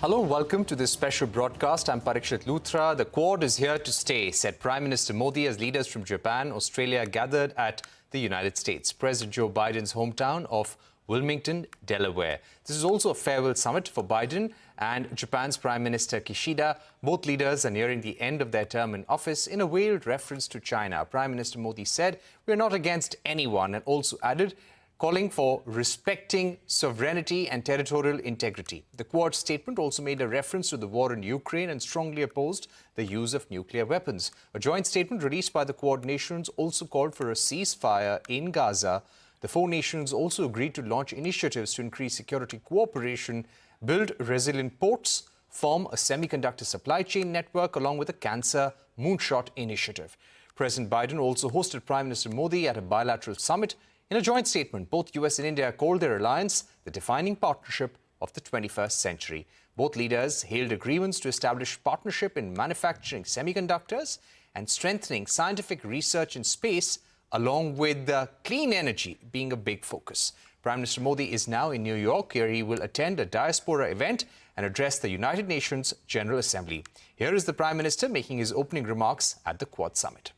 Hello and welcome to this special broadcast. I'm Parikshit Luthra. The Quad is here to stay, said Prime Minister Modi as leaders from Japan, Australia gathered at the United States. President Joe Biden's hometown of Wilmington, Delaware. This is also a farewell summit for Biden and Japan's Prime Minister Kishida. Both leaders are nearing the end of their term in office. In a veiled reference to China, Prime Minister Modi said, "We are not against anyone," and also added, calling for respecting sovereignty and territorial integrity. The Quad statement also made a reference to the war in Ukraine and strongly opposed the use of nuclear weapons. A joint statement released by the Quad nations also called for a ceasefire in Gaza. The four nations also agreed to launch initiatives to increase security cooperation, build resilient ports, form a semiconductor supply chain network, along with a cancer moonshot initiative. President Biden also hosted Prime Minister Modi at a bilateral summit. In a joint statement, both US and India called their alliance the defining partnership of the 21st century. Both leaders hailed agreements to establish partnership in manufacturing semiconductors and strengthening scientific research in space, along with clean energy being a big focus. Prime Minister Modi is now in New York. Here he will attend a diaspora event and address the United Nations General Assembly. Here is the Prime Minister making his opening remarks at the Quad Summit.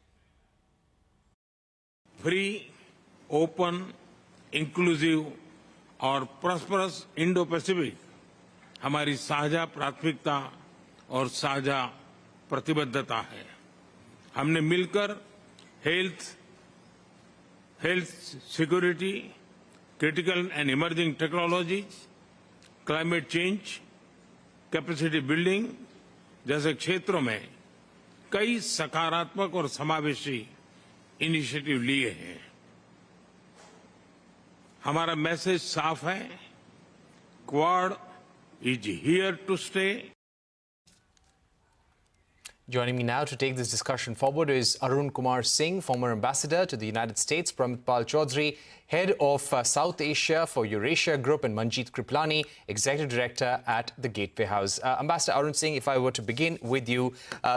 Free, open, inclusive और prosperous Indo Pacific हमारी साझा प्राथमिकता और साझा प्रतिबद्धता है। हमने मिलकर health security, critical and emerging technologies, climate change, capacity building जैसे क्षेत्रों में कई सकारात्मक और समावेशी इनिशिएटिव लिए हैं। हमारा मैसेज साफ है, Quad is here to stay. Joining me now to take this discussion forward is Arun Singh, former ambassador to the United States, Pramit Pal Chaudhuri, head of South Asia for Eurasia Group, and Manjeet Kripalani, executive director at the Gateway House. Ambassador Arun Singh, if I were to begin with you,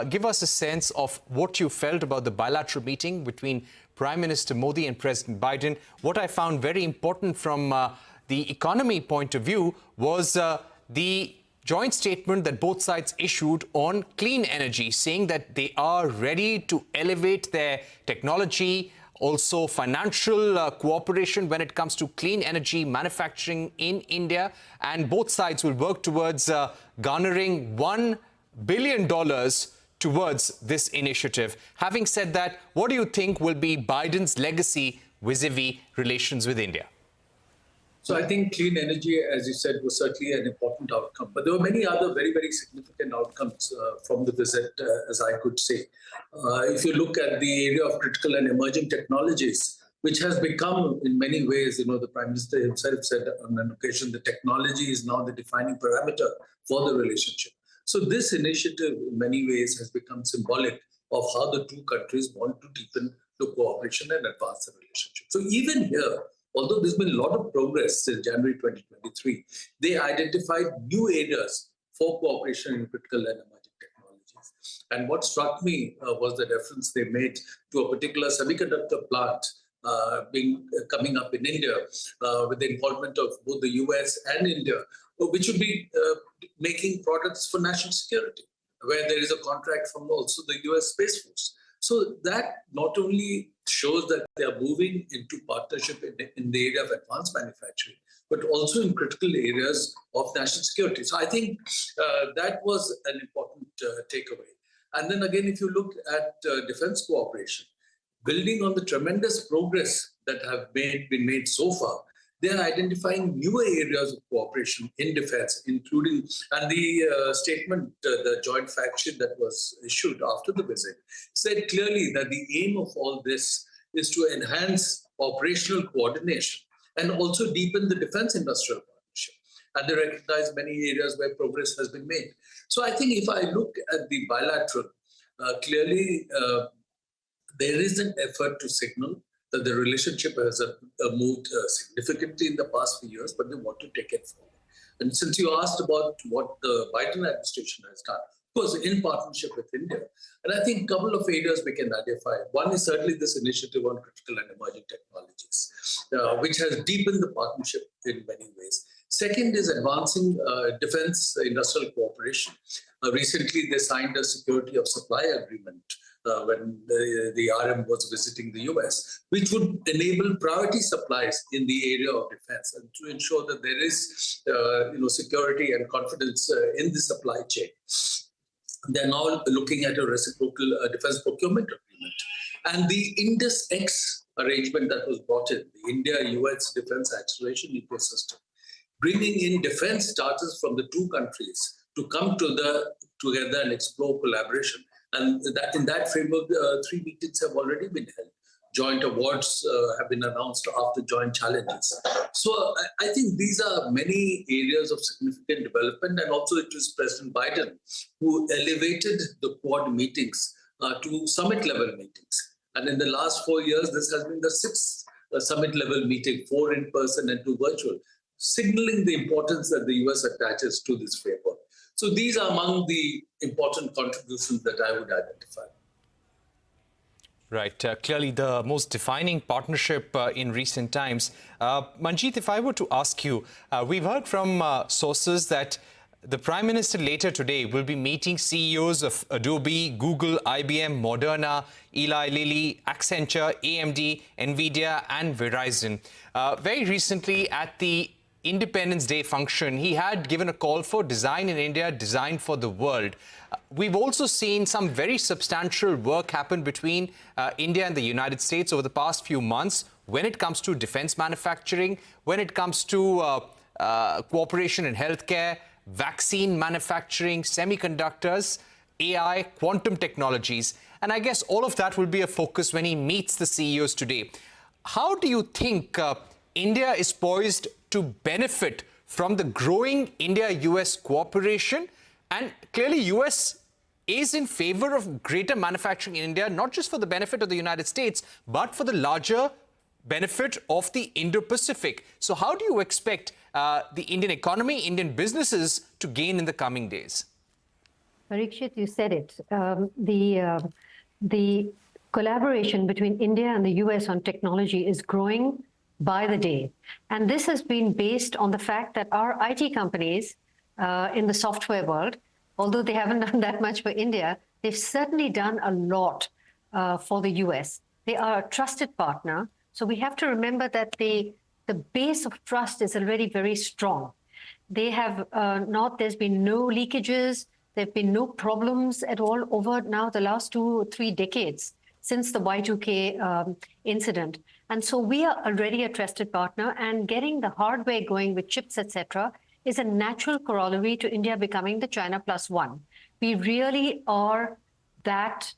give us a sense of what you felt about the bilateral meeting between Prime Minister Modi and President Biden. What I found very important from the economy point of view was the joint statement that both sides issued on clean energy, saying that they are ready to elevate their technology, also financial cooperation when it comes to clean energy manufacturing in India. And both sides will work towards garnering $1 billion towards this initiative. Having said that, what do you think will be Biden's legacy vis-a-vis relations with India? So I think clean energy, as you said, was certainly an important outcome. But there were many other very, very significant outcomes from the visit, as I could say. If you look at the area of critical and emerging technologies, which has become, in many ways, the Prime Minister himself said on an occasion, the technology is now the defining parameter for the relationship. So this initiative, in many ways, has become symbolic of how the two countries want to deepen the cooperation and advance the relationship. So even here, although there's been a lot of progress since January 2023, they identified new areas for cooperation in critical and emerging technologies. And what struck me was the reference they made to a particular semiconductor plant coming up in India with the involvement of both the US and India, which would be making products for national security, where there is a contract from also the US Space Force. So that not only shows that they are moving into partnership in the area of advanced manufacturing, but also in critical areas of national security. So I think that was an important takeaway. And then again, if you look at defense cooperation, building on the tremendous progress that have been made so far, they are identifying newer areas of cooperation in defense, including, and the statement, the joint fact sheet that was issued after the visit, said clearly that the aim of all this is to enhance operational coordination and also deepen the defense industrial partnership. And they recognize many areas where progress has been made. So I think if I look at the bilateral, clearly there is an effort to signal that the relationship has moved significantly in the past few years, but they want to take it forward. And since you asked about what the Biden administration has done, course, in partnership with India. And I think a couple of areas we can identify. One is certainly this initiative on critical and emerging technologies, which has deepened the partnership in many ways. Second is advancing defense industrial cooperation. Recently, they signed a security of supply agreement when the RM was visiting the US, which would enable priority supplies in the area of defense and to ensure that there is security and confidence in the supply chain. They're now looking at a reciprocal defense procurement agreement. And the Indus X arrangement that was brought in, the India-US defense acceleration ecosystem, bringing in defense starters from the two countries to come together and explore collaboration. And that in that framework, 3 meetings have already been held. Joint awards have been announced after joint challenges. So I think these are many areas of significant development. And also it was President Biden who elevated the Quad meetings to summit-level meetings. And in the last 4 years, this has been the 6th summit-level meeting, 4 in person and 2 virtual, signaling the importance that the US attaches to this framework. So these are among the important contributions that I would identify. Right. Clearly the most defining partnership in recent times. Manjeet, if I were to ask you, we've heard from sources that the Prime Minister later today will be meeting CEOs of Adobe, Google, IBM, Moderna, Eli Lilly, Accenture, AMD, NVIDIA and Verizon. Very recently at the Independence Day function, he had given a call for design in India, design for the world. We've also seen some very substantial work happen between India and the United States over the past few months when it comes to defense manufacturing, when it comes to cooperation in healthcare, vaccine manufacturing, semiconductors, AI, quantum technologies. And I guess all of that will be a focus when he meets the CEOs today. How do you think India is poised to benefit from the growing India-US cooperation? And clearly, US is in favor of greater manufacturing in India, not just for the benefit of the United States, but for the larger benefit of the Indo Pacific. So how do you expect the Indian economy, Indian businesses to gain in the coming days? Parikshit, you said it. The collaboration between India and the US on technology is growing by the day. And this has been based on the fact that our IT companies in the software world, although they haven't done that much for India, they've certainly done a lot for the US. They are a trusted partner. So we have to remember that the base of trust is already very strong. They have there's been no leakages. There have been no problems at all over now the last 2 or 3 decades since the Y2K incident. And so we are already a trusted partner, and getting the hardware going with chips, etc., is a natural corollary to India becoming the China +1. We really are that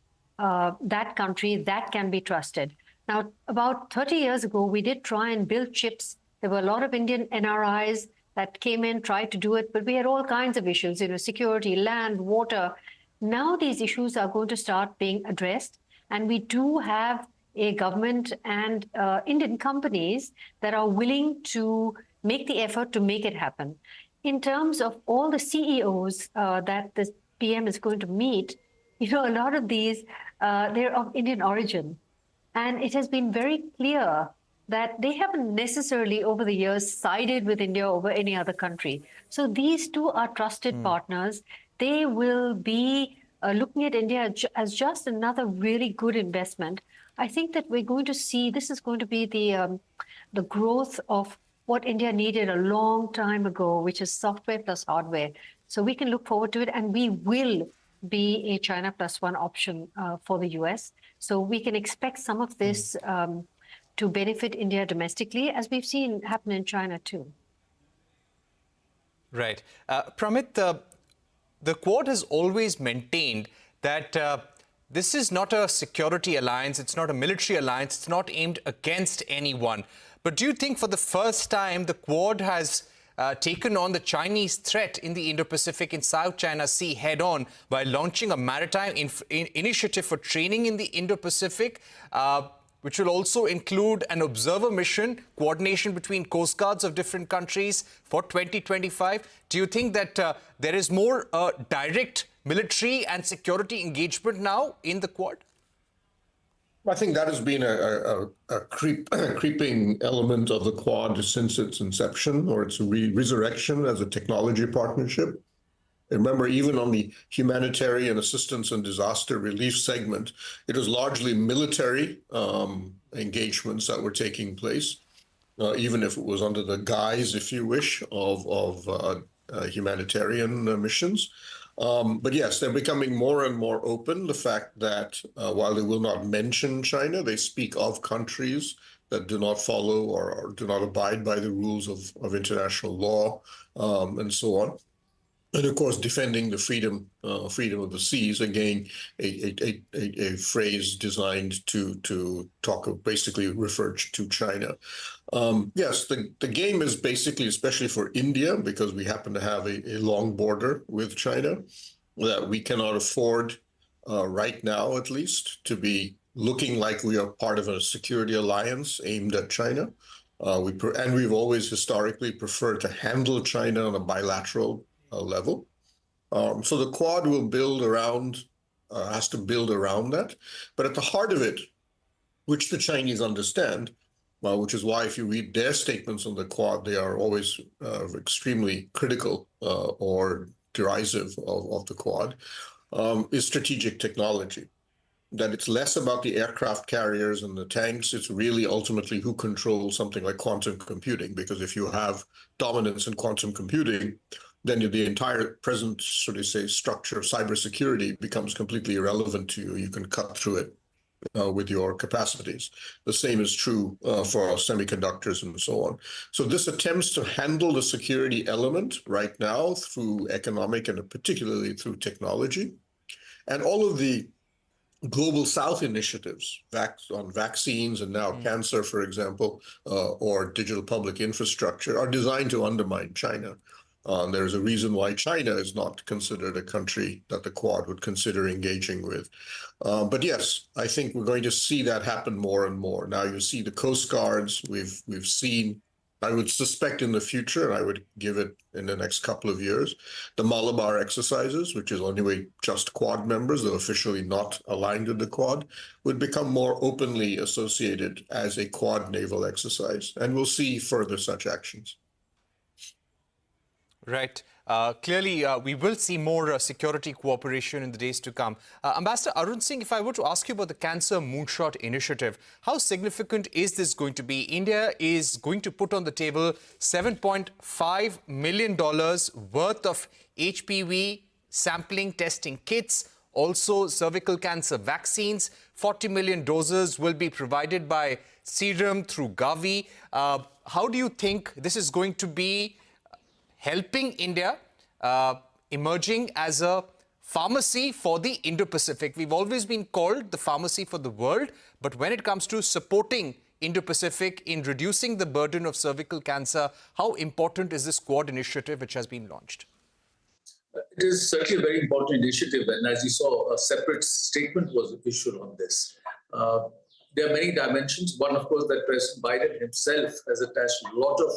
country that can be trusted. Now, about 30 years ago, we did try and build chips. There were a lot of Indian NRIs that came in, tried to do it, but we had all kinds of issues, security, land, water. Now these issues are going to start being addressed, and we do have a government and Indian companies that are willing to make the effort to make it happen. In terms of all the CEOs that the PM is going to meet, a lot of these, they're of Indian origin. And it has been very clear that they haven't necessarily over the years sided with India over any other country. So these two are trusted partners. They will be looking at India as just another really good investment. I think that we're going to see, this is going to be the growth of what India needed a long time ago, which is software plus hardware. So we can look forward to it, and we will be a China +1 option for the US. So we can expect some of this to benefit India domestically, as we've seen happen in China too. Right. Pramit, the Quad has always maintained that this is not a security alliance, it's not a military alliance, it's not aimed against anyone. But do you think for the first time the Quad has taken on the Chinese threat in the Indo-Pacific in South China Sea head-on by launching a maritime initiative for training in the Indo-Pacific, which will also include an observer mission, coordination between coast guards of different countries for 2025. Do you think that there is more direct military and security engagement now in the Quad? I think that has been a creeping element of the Quad since its inception or its resurrection as a technology partnership. Remember, even on the humanitarian assistance and disaster relief segment, it was largely military engagements that were taking place, even if it was under the guise, if you wish, of humanitarian missions. But yes, they're becoming more and more open. The fact that while they will not mention China, they speak of countries that do not follow or do not abide by the rules of international law and so on. And of course, defending the freedom of the seas, again, a phrase designed to talk of basically refer to China. Yes, the game is basically, especially for India, because we happen to have a long border with China, that we cannot afford right now, at least, to be looking like we are part of a security alliance aimed at China. And we've always historically preferred to handle China on a bilateral level. So the Quad will build around, has to build around that. But at the heart of it, which the Chinese understand, which is why if you read their statements on the Quad, they are always extremely critical or derisive of the Quad, is strategic technology. That it's less about the aircraft carriers and the tanks. It's really ultimately who controls something like quantum computing, because if you have dominance in quantum computing, then the entire present, sort of say, structure of cybersecurity becomes completely irrelevant to you. You can cut through it with your capacities. The same is true for semiconductors and so on. So this attempts to handle the security element right now through economic and particularly through technology. And all of the Global South initiatives on vaccines and now cancer, for example, or digital public infrastructure are designed to undermine China. There's a reason why China is not considered a country that the Quad would consider engaging with. But yes, I think we're going to see that happen more and more. Now you see the Coast Guards, we've seen, I would suspect in the future, and I would give it in the next couple of years, the Malabar exercises, which is anyway just Quad members, though officially not aligned with the Quad, would become more openly associated as a Quad naval exercise. And we'll see further such actions. Right. Clearly, we will see more security cooperation in the days to come. Ambassador Arun Singh, if I were to ask you about the Cancer Moonshot Initiative, how significant is this going to be? India is going to put on the table $7.5 million worth of HPV sampling testing kits, also cervical cancer vaccines. 40 million doses will be provided by Serum through Gavi. How do you think this is going to be helping India emerging as a pharmacy for the Indo Pacific? We've always been called the pharmacy for the world, but when it comes to supporting Indo Pacific in reducing the burden of cervical cancer, how important is this Quad initiative which has been launched? It is certainly a very important initiative, and as you saw, a separate statement was issued on this. There are many dimensions. One, of course, that President Biden himself has attached a lot of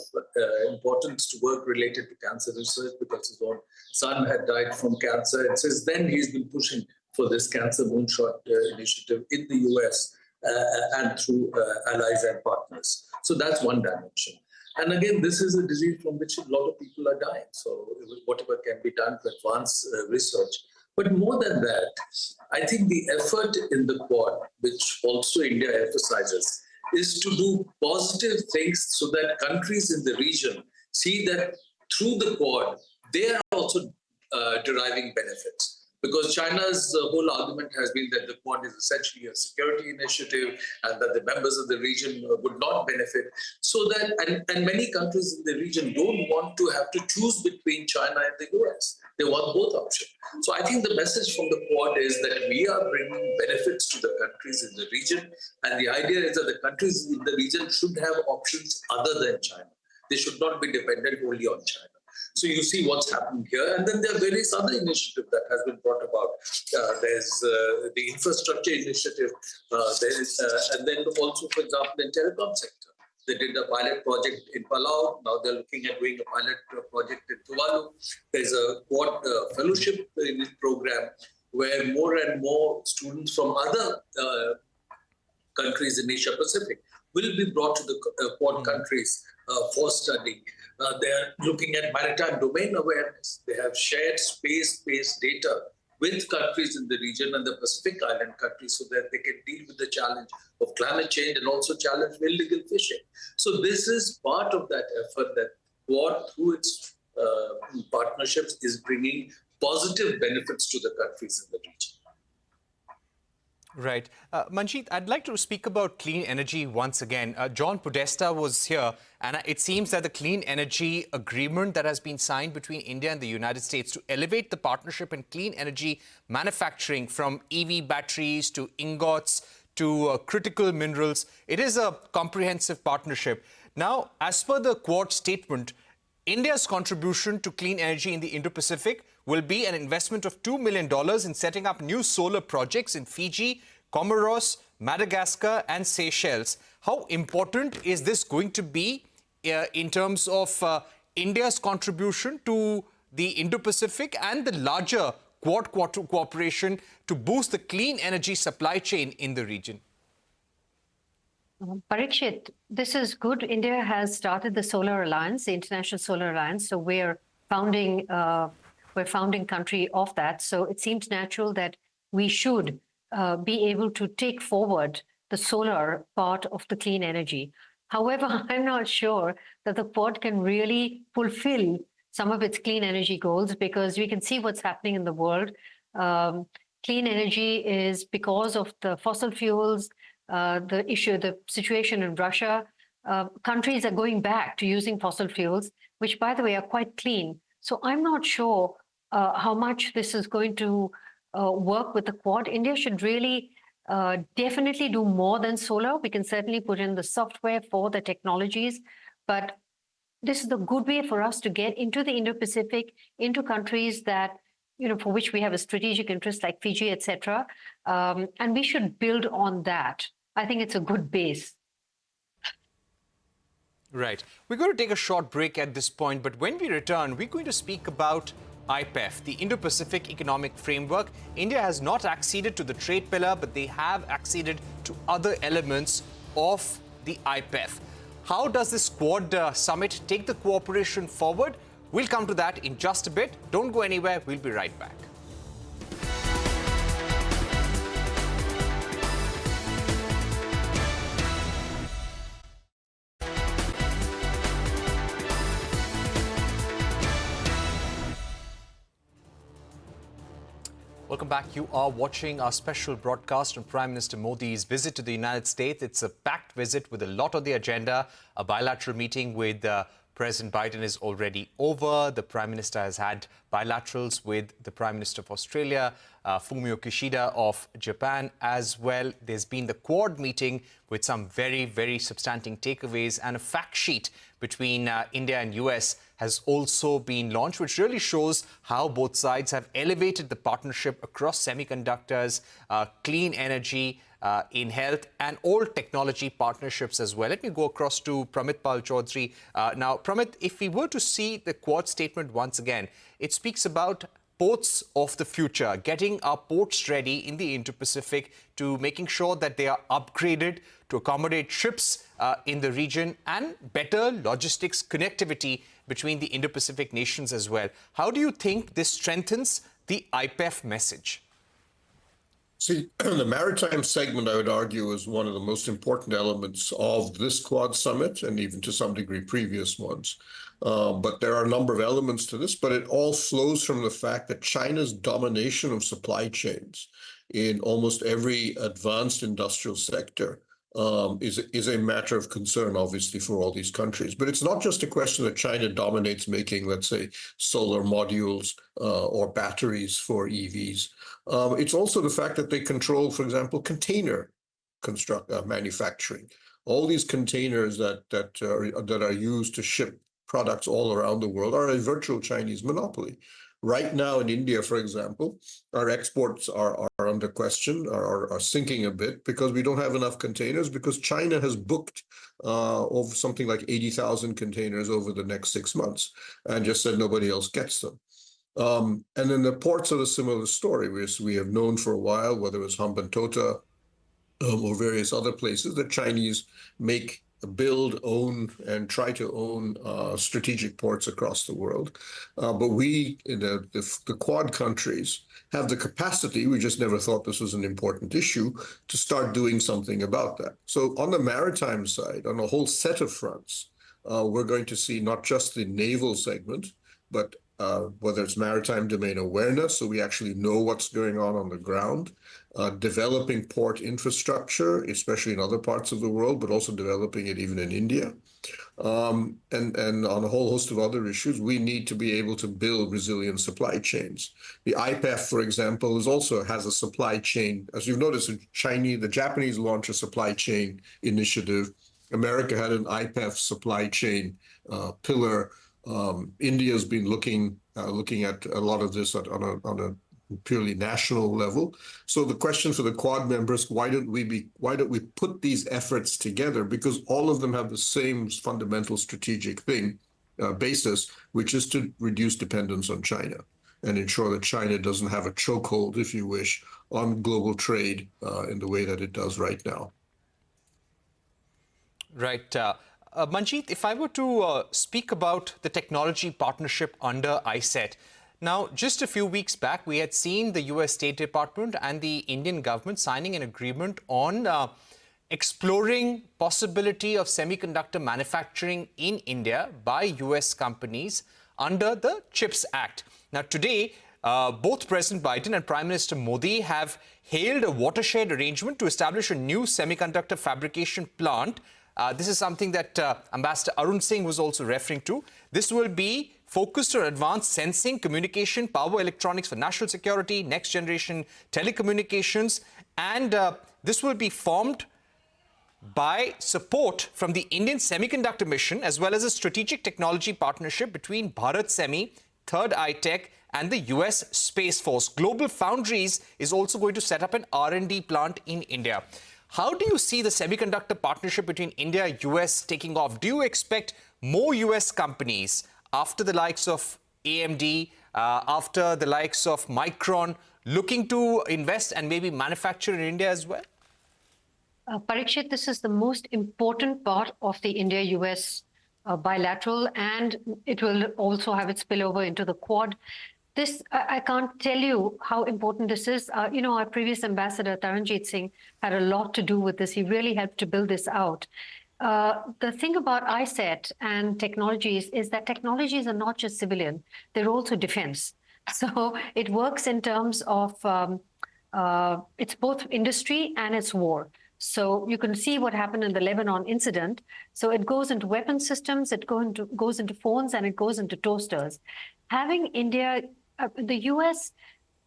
importance to work related to cancer research because his own son had died from cancer. And since then, he's been pushing for this Cancer Moonshot initiative in the US and through allies and partners. So that's one dimension. And again, this is a disease from which a lot of people are dying. So whatever can be done to advance research. But more than that, I think the effort in the Quad, which also India emphasizes, is to do positive things so that countries in the region see that through the Quad, they are also deriving benefits. Because China's whole argument has been that the Quad is essentially a security initiative and that the members of the region would not benefit. So that, and many countries in the region don't want to have to choose between China and the US. They want both options. So I think the message from the Quad is that we are bringing benefits to the countries in the region. And the idea is that the countries in the region should have options other than China. They should not be dependent only on China. So you see what's happening here. And then there are various other initiatives that has been brought about. There's the infrastructure initiative. And then also, for example, in telecom sector. They did a pilot project in Palau. Now they're looking at doing a pilot project in Tuvalu. There's a Quad fellowship program where more and more students from other countries in Asia Pacific will be brought to the Quad countries for study. They're looking at maritime domain awareness. They have shared space-based data with countries in the region and the Pacific Island countries so that they can deal with the challenge of climate change and also challenge illegal fishing. So this is part of that effort that Quad, through its partnerships, is bringing positive benefits to the countries in the region. Right. Manjeet, I'd like to speak about clean energy once again. John Podesta was here, and it seems that the clean energy agreement that has been signed between India and the United States to elevate the partnership in clean energy manufacturing from EV batteries to ingots to critical minerals, it is a comprehensive partnership. Now, as per the Quad statement, India's contribution to clean energy in the Indo Pacific will be an investment of $2 million in setting up new solar projects in Fiji, Comoros, Madagascar and Seychelles. How important is this going to be in terms of India's contribution to the Indo Pacific and the larger Quad cooperation to boost the clean energy supply chain in the region? Parikshit, this is good. India has started the Solar Alliance, the International Solar Alliance. So we're founding country of that. So it seems natural that we should be able to take forward the solar part of the clean energy. However, I'm not sure that the Quad can really fulfill some of its clean energy goals because we can see what's happening in the world. Clean energy is because of the fossil fuels, the situation in Russia. Countries are going back to using fossil fuels, which, by the way, are quite clean. So I'm not sure how much this is going to work with the Quad. India should really definitely do more than solar. We can certainly put in the software for the technologies, but this is the good way for us to get into the Indo-Pacific, into countries that, for which we have a strategic interest like Fiji, etc. And we should build on that. I think it's a good base. Right. We're going to take a short break at this point, but when we return, we're going to speak about IPEF, the Indo-Pacific Economic Framework. India has not acceded to the trade pillar, but they have acceded to other elements of the IPEF. How does this Quad summit take the cooperation forward? We'll come to that in just a bit. Don't go anywhere. We'll be right back. Welcome back. You are watching our special broadcast on Prime Minister Modi's visit to the United States. It's a packed visit with a lot on the agenda. A bilateral meeting with President Biden is already over. The Prime Minister has had bilaterals with the Prime Minister of Australia, Fumio Kishida of Japan as well. There's been the Quad meeting with some very, very substantive takeaways, and a fact sheet between India and US has also been launched, which really shows how both sides have elevated the partnership across semiconductors, clean energy, in health, and all technology partnerships as well. Let me go across to Pramit Pal Chaudhuri. Now, Pramit, if we were to see the Quad statement once again, it speaks about ports of the future, getting our ports ready in the Indo-Pacific, to making sure that they are upgraded to accommodate ships in the region, and better logistics connectivity between the Indo-Pacific nations as well. How do you think this strengthens the IPEF message? See, the maritime segment, I would argue, is one of the most important elements of this Quad summit, and even to some degree previous ones. But there are a number of elements to this, but it all flows from the fact that China's domination of supply chains in almost every advanced industrial sector is a matter of concern, obviously, for all these countries. But it's not just a question that China dominates making, let's say, solar modules or batteries for EVs. It's also the fact that they control, for example, container manufacturing. All these containers that are used to ship products all around the world are a virtual Chinese monopoly. Right now in India, for example, our exports are under question, are sinking a bit because we don't have enough containers, because China has booked over something like 80,000 containers over the next 6 months and just said nobody else gets them. And then the ports are a similar story. We have known for a while, whether it's Hambantota or various other places, that Chinese build, own, and try to own strategic ports across the world. But we, in the Quad countries, have the capacity, we just never thought this was an important issue, to start doing something about that. So on the maritime side, on a whole set of fronts, we're going to see not just the naval segment, but whether it's maritime domain awareness, so we actually know what's going on the ground, developing port infrastructure, especially in other parts of the world, but also developing it even in India. And on a whole host of other issues, we need to be able to build resilient supply chains. The IPEF, for example, has a supply chain. As you've noticed, the Japanese launched a supply chain initiative. America had an IPEF supply chain pillar. India's been looking at a lot of this on a purely national level. So the question for the Quad members, why don't we put these efforts together? Because all of them have the same fundamental strategic basis, which is to reduce dependence on China and ensure that China doesn't have a chokehold, if you wish, on global trade in the way that it does right now. Right. Manjeet, if I were to speak about the technology partnership under ISET, now, just a few weeks back, we had seen the US State Department and the Indian government signing an agreement on exploring possibility of semiconductor manufacturing in India by US companies under the CHIPS Act. Now, today, both President Biden and Prime Minister Modi have hailed a watershed arrangement to establish a new semiconductor fabrication plant. This is something that Ambassador Arun Singh was also referring to. This will be focused on advanced sensing, communication, power electronics for national security, next generation telecommunications, and this will be formed by support from the Indian Semiconductor Mission, as well as a strategic technology partnership between Bharat Semi, Third Eye Tech, and the US Space Force. Global Foundries is also going to set up an R&D plant in India. How do you see the semiconductor partnership between India and US taking off? Do you expect more US companies, after the likes of AMD, after the likes of Micron, looking to invest and maybe manufacture in India as well? Parikshit, this is the most important part of the India-US bilateral, and it will also have its spillover into the Quad. This, I can't tell you how important this is. Our previous ambassador, Manjeet Singh, had a lot to do with this. He really helped to build this out. The thing about ISET and technologies is that technologies are not just civilian, they're also defense. So it works in terms of, it's both industry and it's war. So you can see what happened in the Lebanon incident. So it goes into weapon systems, it goes into phones, and it goes into toasters. Having India, the US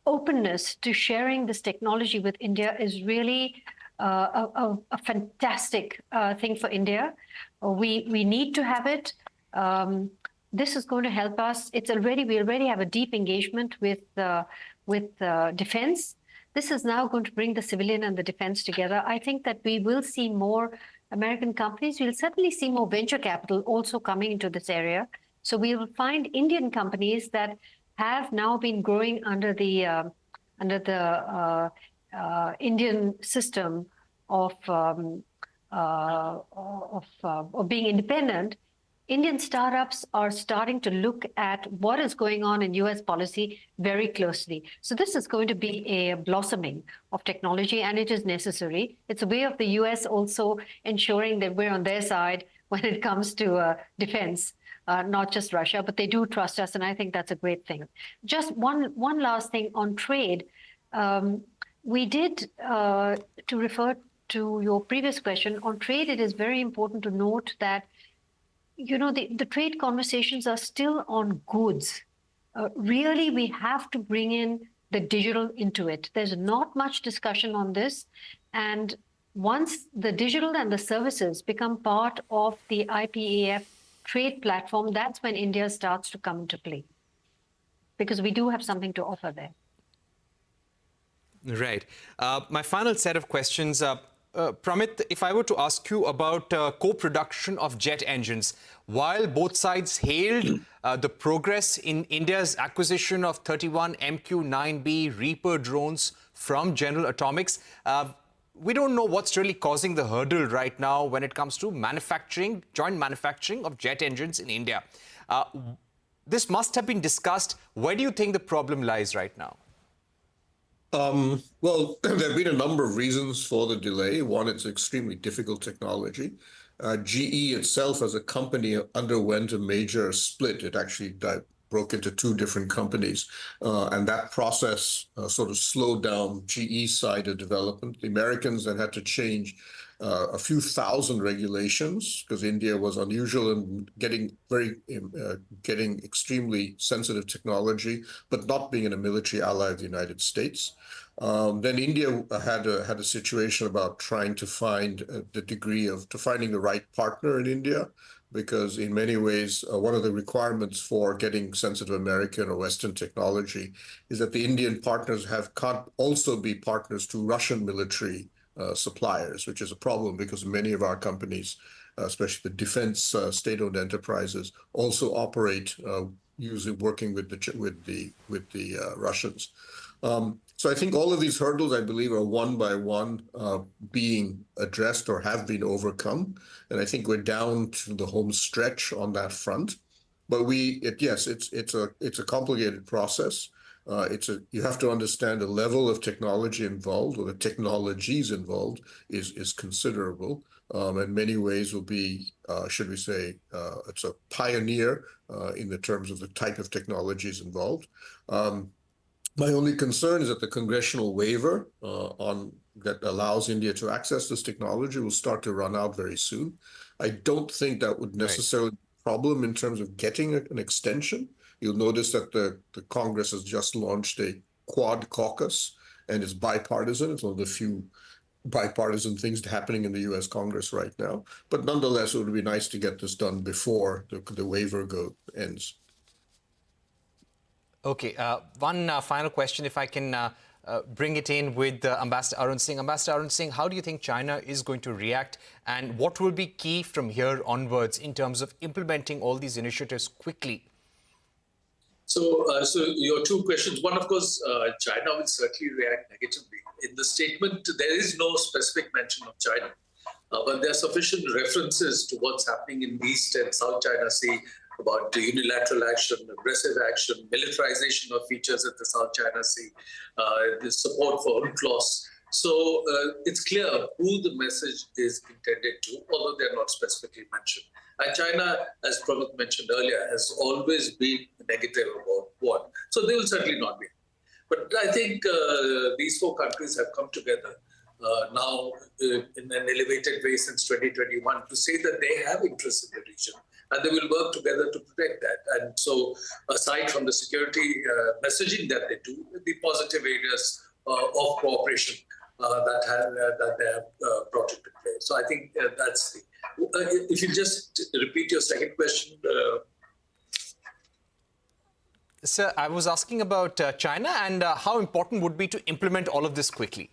openness to sharing this technology with India is really a fantastic thing for India. We need to have it. This is going to help us. We already have a deep engagement with defense. This is now going to bring the civilian and the defense together. I think that we will see more American companies. We'll certainly see more venture capital also coming into this area. So we will find Indian companies that have now been growing under the Indian system of being independent. Indian startups are starting to look at what is going on in US policy very closely. So this is going to be a blossoming of technology, and it is necessary. It's a way of the US also ensuring that we're on their side when it comes to defense, not just Russia, but they do trust us, and I think that's a great thing. Just one last thing on trade. We did, to refer to your previous question, on trade, it is very important to note that the trade conversations are still on goods. Really, we have to bring in the digital into it. There's not much discussion on this. And once the digital and the services become part of the IPEF trade platform, that's when India starts to come into play. because we do have something to offer there. Right. My final set of questions, Pramit, if I were to ask you about co-production of jet engines, while both sides hailed the progress in India's acquisition of 31 MQ-9B Reaper drones from General Atomics, we don't know what's really causing the hurdle right now when it comes to manufacturing, joint manufacturing of jet engines in India. This must have been discussed. Where do you think the problem lies right now? Well, there have been a number of reasons for the delay. One, it's extremely difficult technology. GE itself as a company underwent a major split. It actually broke into two different companies. And that process sort of slowed down GE's side of development. The Americans then had to change a few thousand regulations because India was unusual in getting extremely sensitive technology, but not being in a military ally of the United States. Then India had a situation about trying to find finding the right partner in India, because in many ways, one of the requirements for getting sensitive American or Western technology is that the Indian partners can't also be partners to Russian military suppliers, which is a problem because many of our companies, especially the defense state-owned enterprises, also operate working with the Russians. So I think all of these hurdles, I believe, are one by one being addressed or have been overcome, and I think we're down to the home stretch on that front. But it's a complicated process. You have to understand the level of technology involved, or the technologies involved, is considerable. In many ways will be, should we say, it's a pioneer in the terms of the type of technologies involved. My only concern is that the congressional waiver that allows India to access this technology will start to run out very soon. I don't think that would necessarily be a problem in terms of getting an extension. You'll notice that the Congress has just launched a Quad caucus, and it's bipartisan. It's one of the few bipartisan things happening in the U.S. Congress right now. But nonetheless, it would be nice to get this done before the waiver ends. Okay, one final question, if I can bring it in with Ambassador Arun Singh. Ambassador Arun Singh, how do you think China is going to react, and what will be key from here onwards in terms of implementing all these initiatives quickly? So your two questions. One, of course, China will certainly react negatively. In the statement, there is no specific mention of China, but there are sufficient references to what's happening in East and South China Sea about unilateral action, aggressive action, militarization of features at the South China Sea, the support for UNCLOS. So it's clear who the message is intended to, although they're not specifically mentioned. And China, as Pramit mentioned earlier, has always been negative about war. So they will certainly not be. But I think these four countries have come together now in an elevated way since 2021 to say that they have interests in the region and they will work together to protect that. And so aside from the security messaging that they do, the positive areas of cooperation that they have brought into play. So I think that's the... if you just repeat your second question. Sir, I was asking about China and how important would be to implement all of this quickly.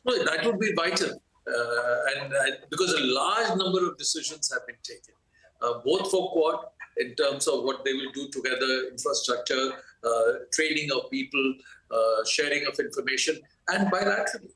No, that would be vital. Because a large number of decisions have been taken, both for Quad in terms of what they will do together, infrastructure, training of people, sharing of information, and bilaterally,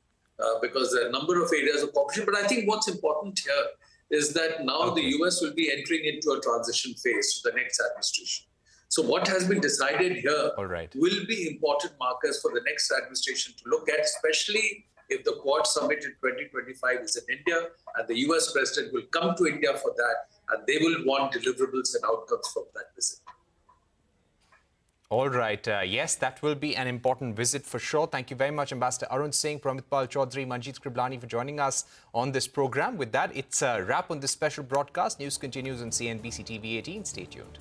because there are a number of areas of cooperation. But I think what's important here is that now the US will be entering into a transition phase to the next administration. So what has been decided here will be important markers for the next administration to look at, especially if the Quad Summit in 2025 is in India, and the US President will come to India for that, and they will want deliverables and outcomes from that visit. All right. Yes, that will be an important visit for sure. Thank you very much, Ambassador Arun Singh, Pramit Pal Chaudhuri, Manjeet Kripalani for joining us on this program. With that, it's a wrap on this special broadcast. News continues on CNBC-TV18. Stay tuned.